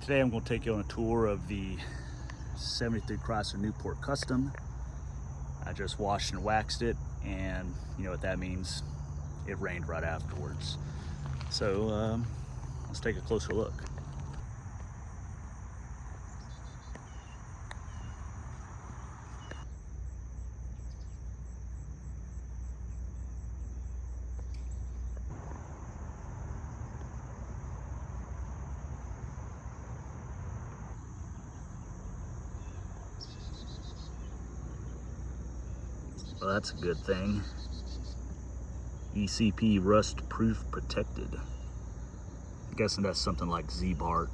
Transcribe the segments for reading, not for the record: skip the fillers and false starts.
Today I'm going to take you on a tour of the 73 Chrysler Newport Custom. I just washed and waxed it, and you know what that means. It rained right afterwards. So let's take a closer look. Well, that's a good thing. ECP rust proof protected. I'm guessing that's something like Z-Bart.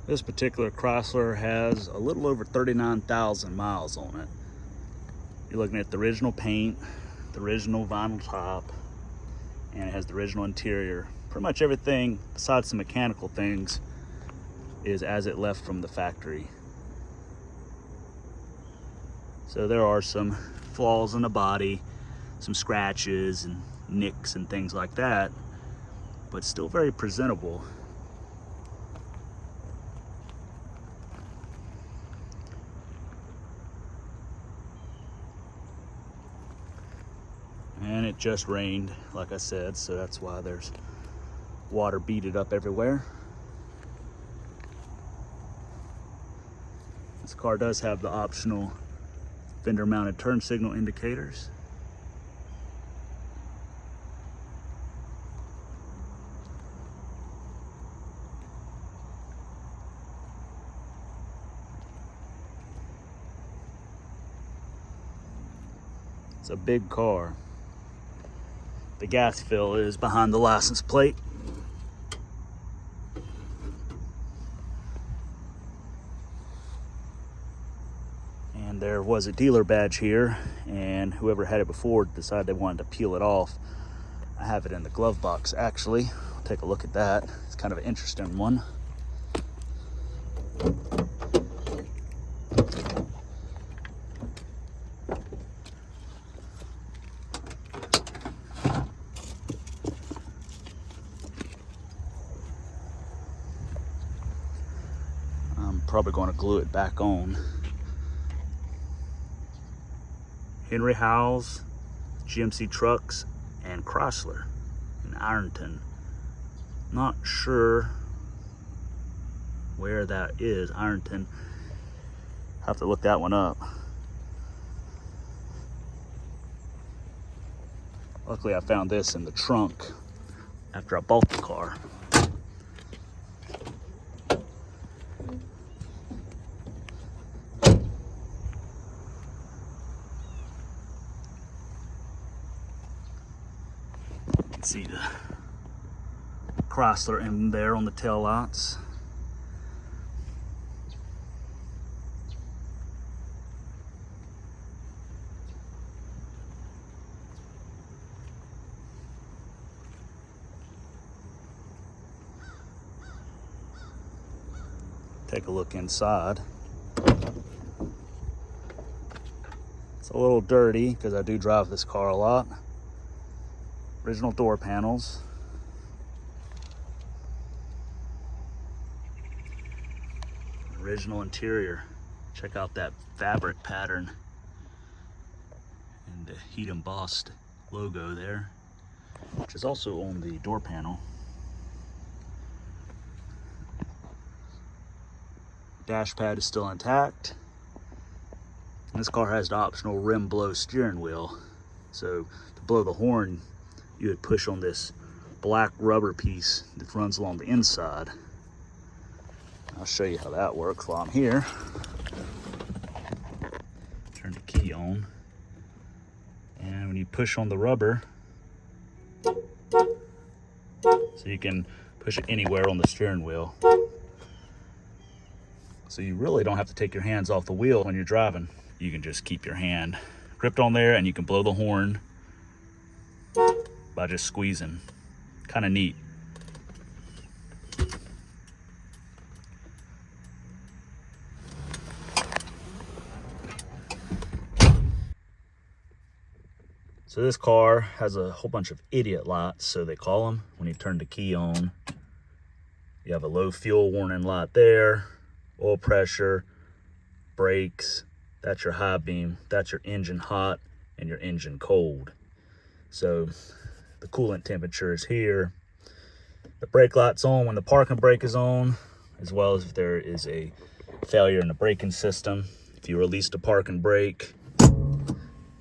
This particular Chrysler has a little over 39,000 miles on it. You're looking at the original paint, the original vinyl top, and it has the original interior. Pretty much everything besides some mechanical things is as it left from the factory. So there are some flaws in the body, some scratches and nicks and things like that, but still very presentable. And it just rained, like I said, so that's why there's water beaded up everywhere. This car does have the optional fender mounted turn signal indicators. It's a big car. The gas fill is behind the license plate. And there was a dealer badge here, and whoever had it before decided they wanted to peel it off. I have it in the glove box, actually. I'll take a look at that. It's kind of an interesting one. I'm probably going to glue it back on. Henry Howells, GMC Trucks, and Chrysler in Ironton. Not sure where that is, Ironton. Have to look that one up. Luckily I found this in the trunk after I bought the car. See the Chrysler in there on the tail lights. Take a look inside. It's a little dirty because I do drive this car a lot. Original door panels. Original interior. Check out that fabric pattern and the heat embossed logo there, which is also on the door panel. Dash pad is still intact. And this car has the optional rim blow steering wheel. So to blow the horn, you would push on this black rubber piece that runs along the inside. I'll show you how that works while I'm here. Turn the key on. And when you push on the rubber, so you can push it anywhere on the steering wheel. So you really don't have to take your hands off the wheel when you're driving. You can just keep your hand gripped on there and you can blow the horn by just squeezing. Kind of neat. So this car has a whole bunch of idiot lights, so they call them, when you turn the key on. You have a low fuel warning light there, oil pressure, brakes. That's your high beam. That's your engine hot and your engine cold. So the coolant temperature is here. The brake light's on when the parking brake is on, as well as if there is a failure in the braking system. If you release the parking brake,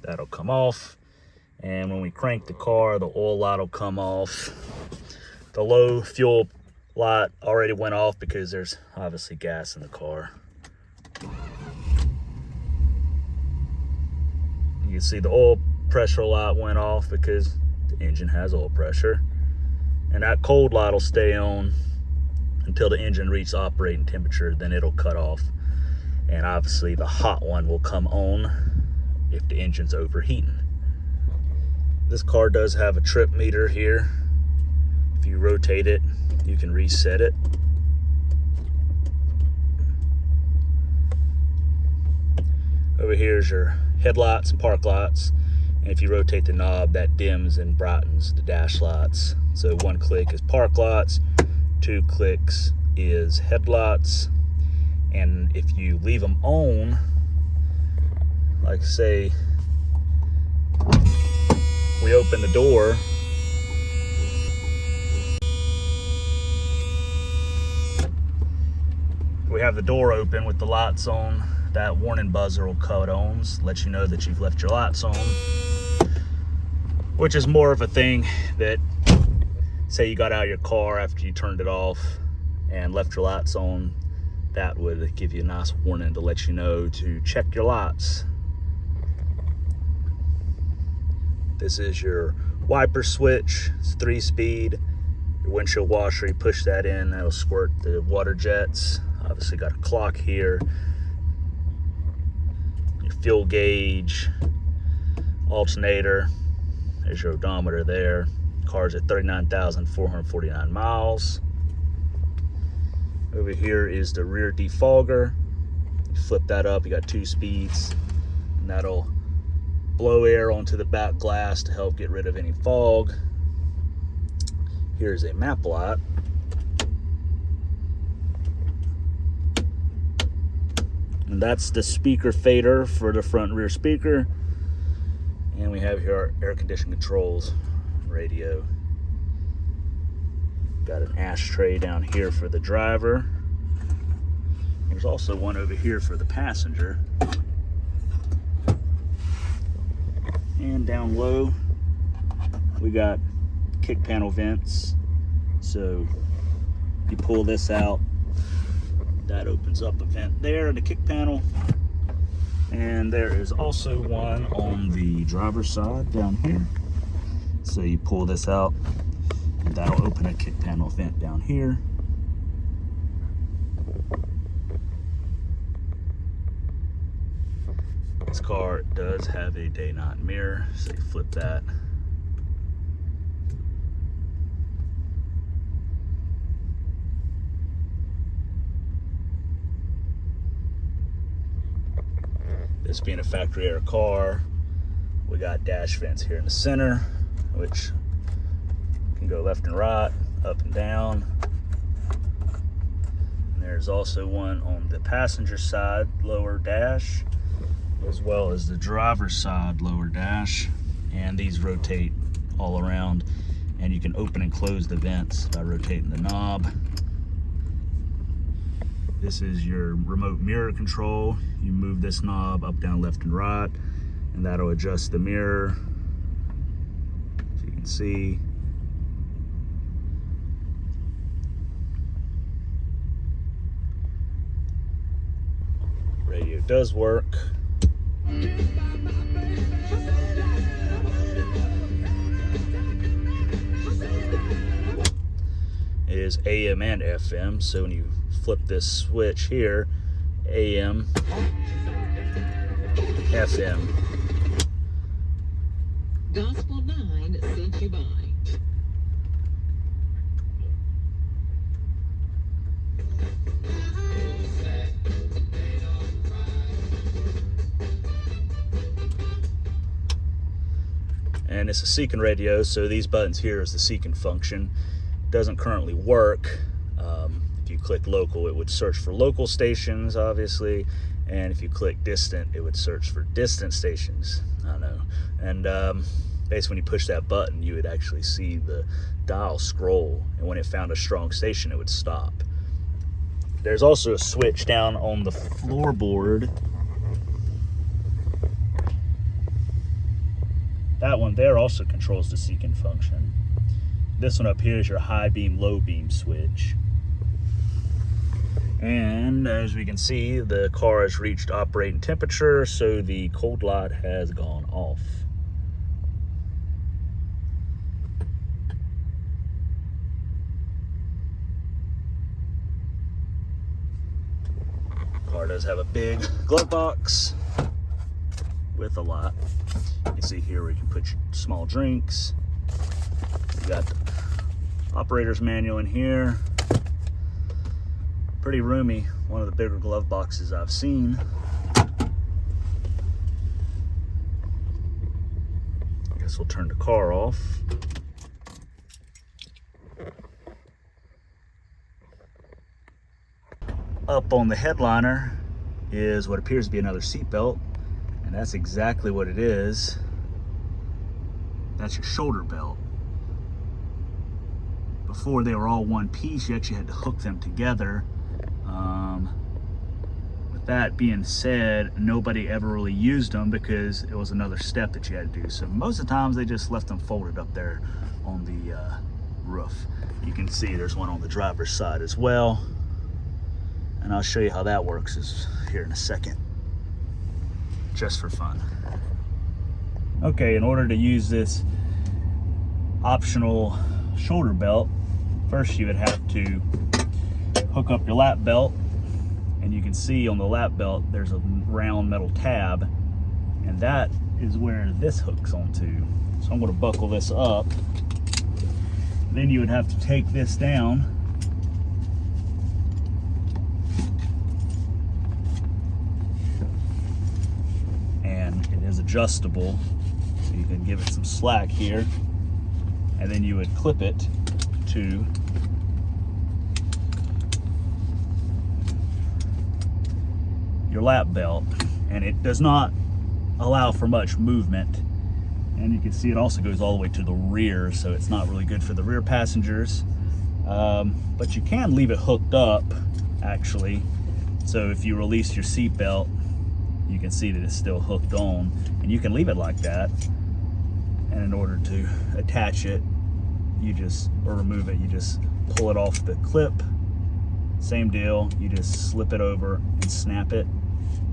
that'll come off. And when we crank the car, the oil light will come off. The low fuel light already went off because there's obviously gas in the car. You can see the oil pressure light went off because the engine has oil pressure. And that cold light will stay on until the engine reaches operating temperature, then it'll cut off. And obviously the hot one will come on if the engine's overheating. This car does have a trip meter here. If you rotate it, you can reset it. Over here is your headlights and park lights. And if you rotate the knob, that dims and brightens the dash lights. So 1 click is park lights, 2 clicks is headlights. And if you leave them on, like say, we open the door, we have the door open with the lights on, that warning buzzer will cut on, let you know that you've left your lights on, which is more of a thing that, say you got out of your car after you turned it off and left your lights on, that would give you a nice warning to let you know to check your lights. This is your wiper switch. It's 3-speed. Your windshield washer, you push that in, that'll squirt the water jets. Obviously got a clock here. Your fuel gauge, alternator. There's your odometer there. Car's at 39,449 miles. Over here is the rear defogger. You flip that up, you got 2 speeds, and that'll blow air onto the back glass to help get rid of any fog. Here's a map light. And that's the speaker fader for the front and rear speaker. And we have here our air conditioning controls, radio. Got an ashtray down here for the driver. There's also one over here for the passenger. And down low, we got kick panel vents. So you pull this out, that opens up a vent there in the kick panel. And there is also one on the driver's side down here. So you pull this out, and that'll open a kick panel vent down here. This car does have a day-night mirror, so you flip that. This being a factory air car, we got dash vents here in the center, which can go left and right, up and down. And there's also one on the passenger side lower dash, as well as the driver's side lower dash. And these rotate all around, and you can open and close the vents by rotating the knob. This is your remote mirror control. You move this knob up, down, left, and right, and that'll adjust the mirror. As you can see, radio does work. It is AM and FM, so when you flip this switch here, AM, FM. Gospel 9 sent you by. And it's a Seeking radio, so these buttons here is the Seeking function. It doesn't currently work, If you click local, it would search for local stations, obviously, and if you click distant, it would search for distant stations. I don't know. And basically when you push that button, you would actually see the dial scroll, and when it found a strong station, it would stop. There's also a switch down on the floorboard. That one there also controls the seeking function. This one up here is your high beam, low beam switch. And as we can see, the car has reached operating temperature, so the cold light has gone off. Car does have a big glove box with a lot. You can see here where you can put your small drinks. You got the operator's manual in here. Pretty roomy, one of the bigger glove boxes I've seen. I guess we'll turn the car off. Up on the headliner is what appears to be another seat belt, and that's exactly what it is. That's your shoulder belt. Before they were all one piece, you actually had to hook them together. With that being said, nobody ever really used them because it was another step that you had to do. So most of the times they just left them folded up there on the roof. You can see there's one on the driver's side as well. And I'll show you how that works here in a second, just for fun. Okay, in order to use this optional shoulder belt, first you would have to hook up your lap belt, and you can see on the lap belt there's a round metal tab, and that is where this hooks onto. So I'm going to buckle this up. Then you would have to take this down and it is adjustable, so you can give it some slack here, and then you would clip it to your lap belt, and it does not allow for much movement. And you can see it also goes all the way to the rear, so it's not really good for the rear passengers. But you can leave it hooked up, actually. So if you release your seat belt, you can see that it's still hooked on, and you can leave it like that. And in order to attach it, or remove it, you just pull it off the clip. Same deal, you just slip it over and snap it,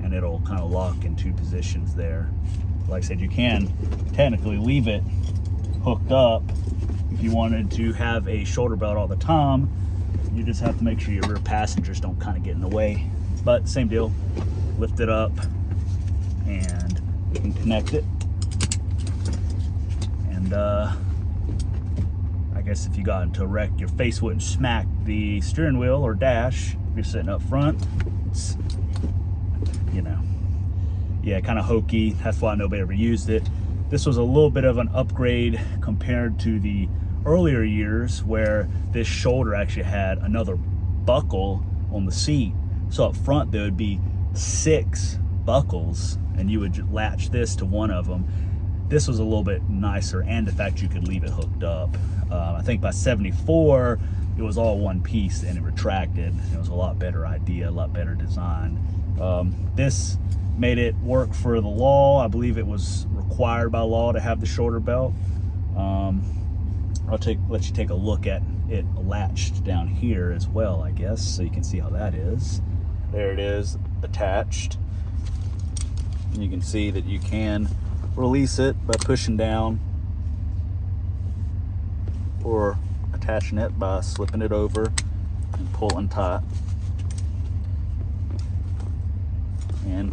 and it'll kind of lock in two positions there. Like I said, you can technically leave it hooked up if you wanted to have a shoulder belt all the time. You just have to make sure your rear passengers don't kind of get in the way. But same deal, lift it up and you can connect it. And I guess if you got into a wreck, your face wouldn't smack the steering wheel or dash if you're sitting up front. It's, you know, yeah, kind of hokey. That's why nobody ever used it. This was a little bit of an upgrade compared to the earlier years where this shoulder actually had another buckle on the seat. So up front there would be 6 buckles, and you would latch this to one of them. This was a little bit nicer, and the fact you could leave it hooked up. I think by 74 it was all one piece and it retracted. It was a lot better idea, a lot better design. This made it work for the law. I believe it was required by law to have the shoulder belt. I'll let you take a look at it latched down here as well, I guess, so you can see how that is. There it is, attached. And you can see that you can release it by pushing down or attaching it by slipping it over and pulling tight. And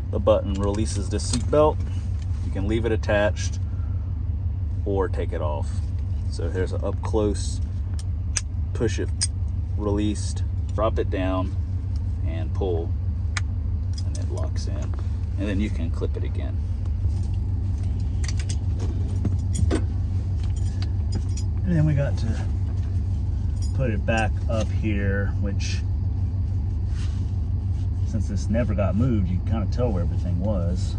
the button releases the seat belt. You can leave it attached or take it off. So here's an up close, push it, released, drop it down and pull, and it locks in. And then you can clip it again. And then we got to put it back up here, which, since this never got moved, you can kind of tell where everything was.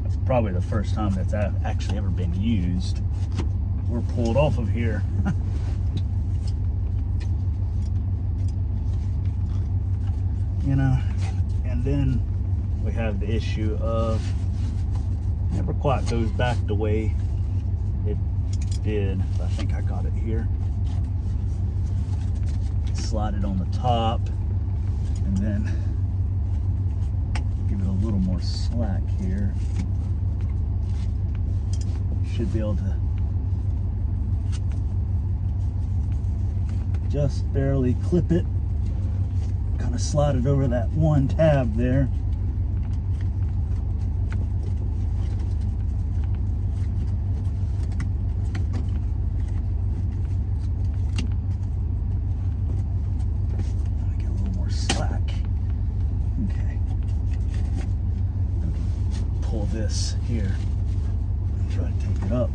That's probably the first time that's actually ever been used. We're pulled off of here. You know, and then we have the issue of never quite goes back the way it did. I think I got it here. Slide it on the top and then give it a little more slack here. Should be able to just barely clip it. Kind of slide it over that one tab there. Get a little more slack. Okay. Pull this here and try to take it up.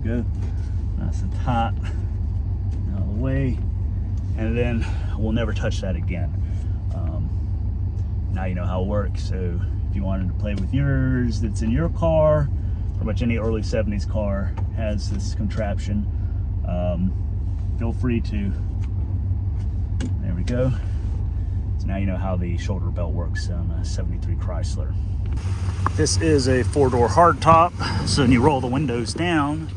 Go nice and tight out of the way, and then we'll never touch that again. Now you know how it works. So if you wanted to play with yours that's in your car, pretty much any early 70s car has this contraption, feel free to. There we go. So now you know how the shoulder belt works on a 73 Chrysler. This is a 4-door hardtop, so when you roll the windows down,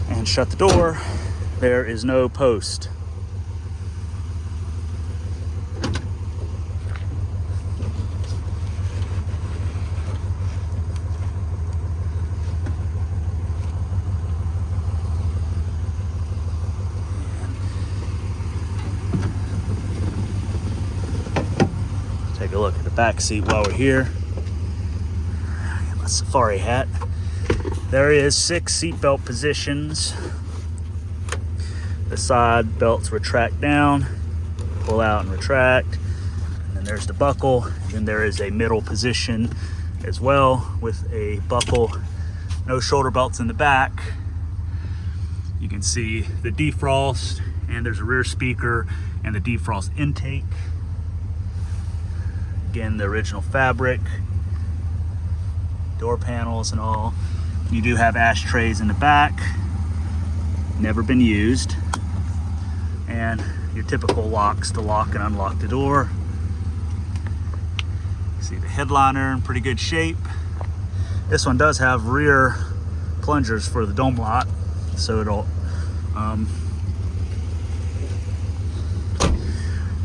and shut the door, there is no post. Take a look at the back seat while we're here. Get my safari hat. There is 6 seat belt positions. The side belts retract down, pull out and retract. And then there's the buckle. And there is a middle position as well with a buckle. No shoulder belts in the back. You can see the defrost, and there's a rear speaker and the defrost intake. Again, the original fabric, door panels and all. You do have ashtrays in the back, never been used. And your typical locks to lock and unlock the door. You see the headliner in pretty good shape. This one does have rear plungers for the dome lock, so it'll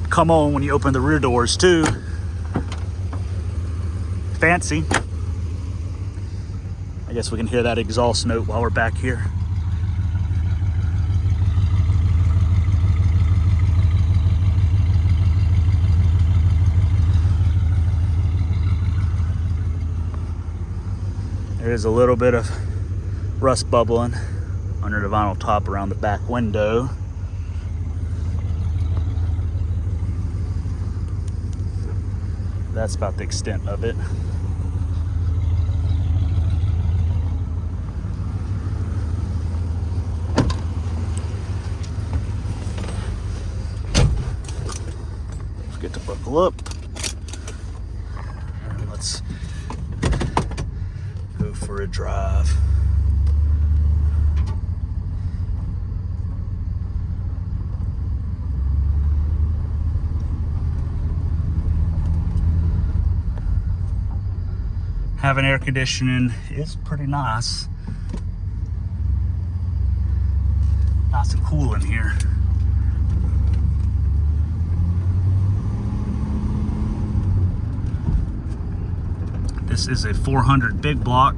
come on when you open the rear doors too. Fancy. I guess we can hear that exhaust note while we're back here. There is a little bit of rust bubbling under the vinyl top around the back window. That's about the extent of it. Forget to buckle up. And let's go for a drive. Having air conditioning is pretty nice. Nice and cool in here. This is a 400 big block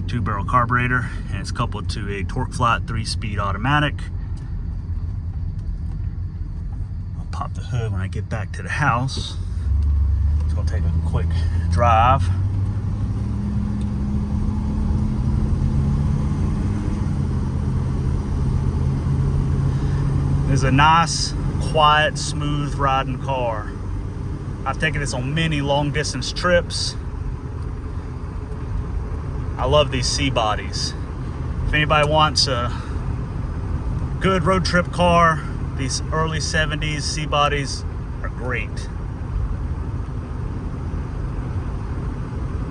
2-barrel carburetor, and it's coupled to a torque flat 3-speed automatic. I'll pop the hood when I get back to the house. It's gonna take a quick drive. is a nice, quiet, smooth riding car. I've taken this on many long distance trips. I love these C bodies. If anybody wants a good road trip car, these early 70s C bodies are great.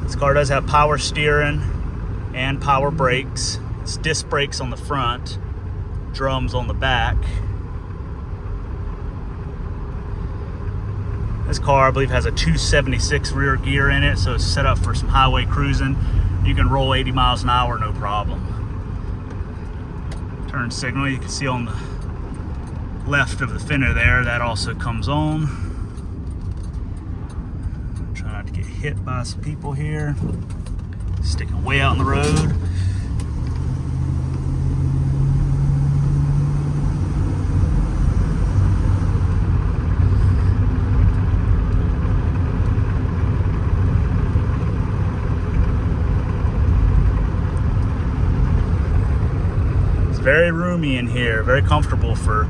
This car does have power steering and power brakes. It's disc brakes on the front, drums on the back. This car, I believe, has a 276 rear gear in it, so it's set up for some highway cruising. You can roll 80 miles an hour, no problem. Turn signal, you can see on the left of the fender there, that also comes on. Try not to get hit by some people here. Sticking way out on the road. Very roomy in here, very comfortable for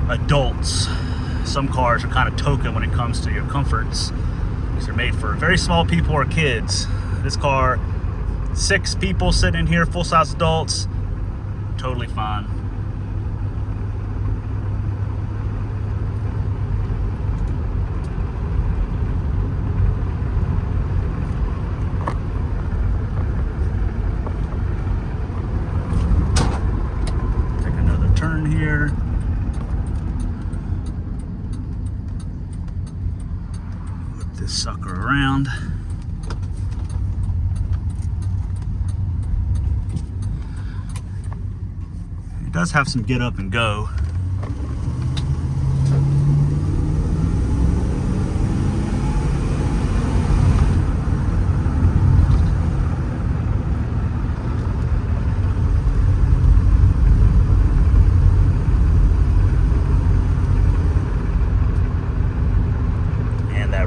adults. Some cars are kind of token when it comes to your comforts because they're made for very small people or kids. This car, 6 people sitting in here, full-size adults, totally fine. Here. Whip this sucker around. It does have some get up and go.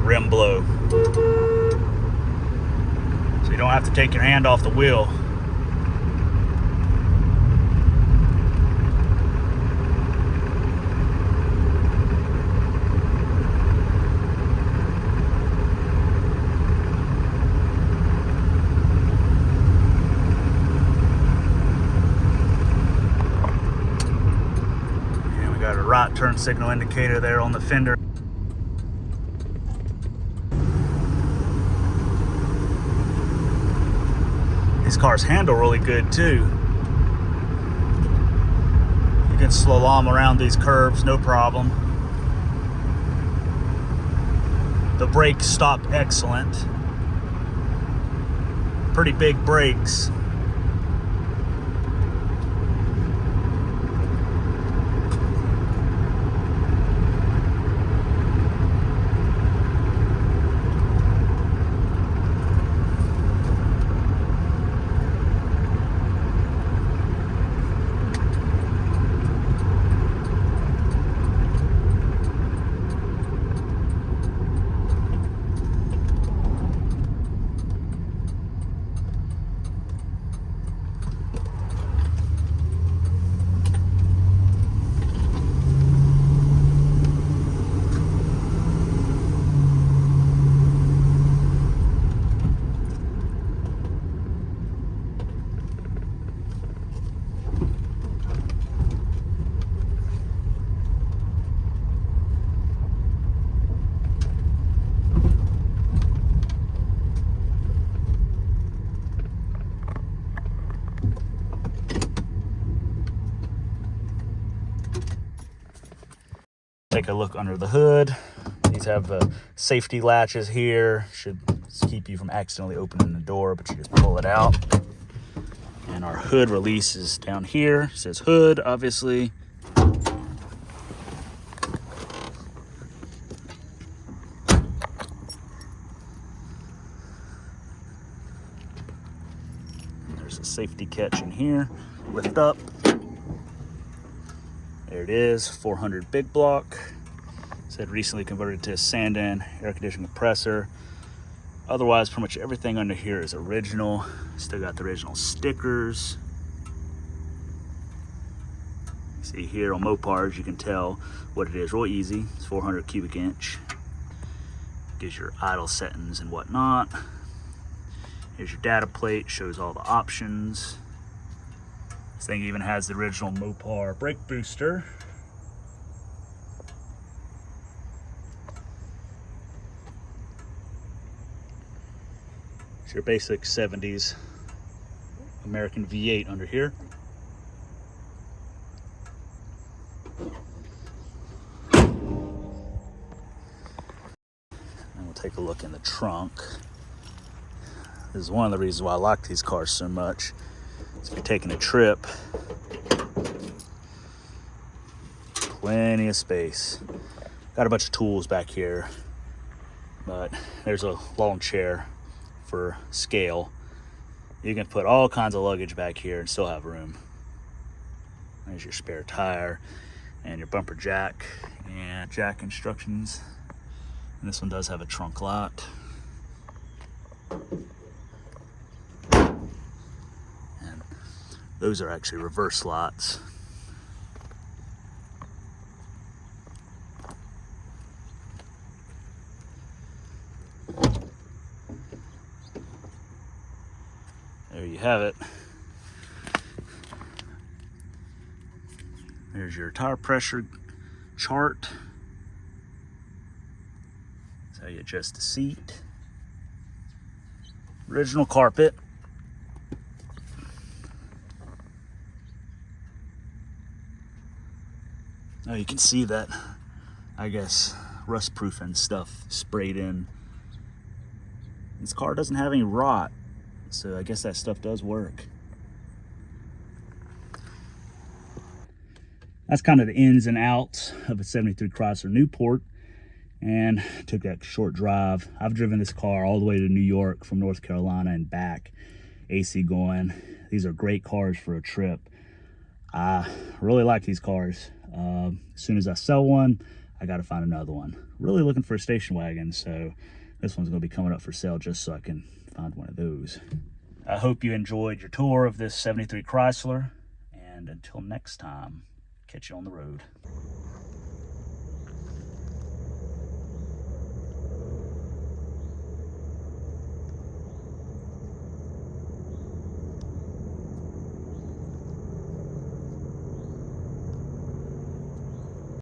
Rim blow, so you don't have to take your hand off the wheel. And we got a right turn signal indicator there on the fender. These cars handle really good too. You can slalom around these curves, no problem. The brakes stop excellent. Pretty big brakes. Take a look under the hood. These have the safety latches here. Should keep you from accidentally opening the door, but you just pull it out. And our hood release is down here. It says hood, obviously. There's a safety catch in here. Lift up. There it is, 400 big block. Said recently converted to a Sandan air conditioning compressor. Otherwise, pretty much everything under here is original. Still got the original stickers. See here on MoPars, you can tell what it is real easy. It's 400 cubic inch. Gives your idle settings and whatnot. Here's your data plate, shows all the options. This thing even has the original MoPar brake booster. It's your basic 70s American V8 under here. And we'll take a look in the trunk. This is one of the reasons why I like these cars so much. If you're taking a trip, plenty of space. Got a bunch of tools back here, but there's a lawn chair for scale. You can put all kinds of luggage back here and still have room. There's your spare tire and your bumper jack and jack instructions. And this one does have a trunk lock. And those are actually reverse slots. There you have it. There's your tire pressure chart. That's how you adjust the seat. Original carpet. Now you can see that, I guess, rust proofing stuff sprayed in. This car doesn't have any rot, so I guess that stuff does work. That's kind of the ins and outs of a 73 Chrysler Newport, and took that short drive. I've driven this car all the way to New York from North Carolina and back, AC going. These are great cars for a trip. I really like these cars. As soon as I sell one, I got to find another one. Really looking for a station wagon, so this one's going to be coming up for sale just so I can find one of those. I hope you enjoyed your tour of this 73 Chrysler, and until next time, catch you on the road.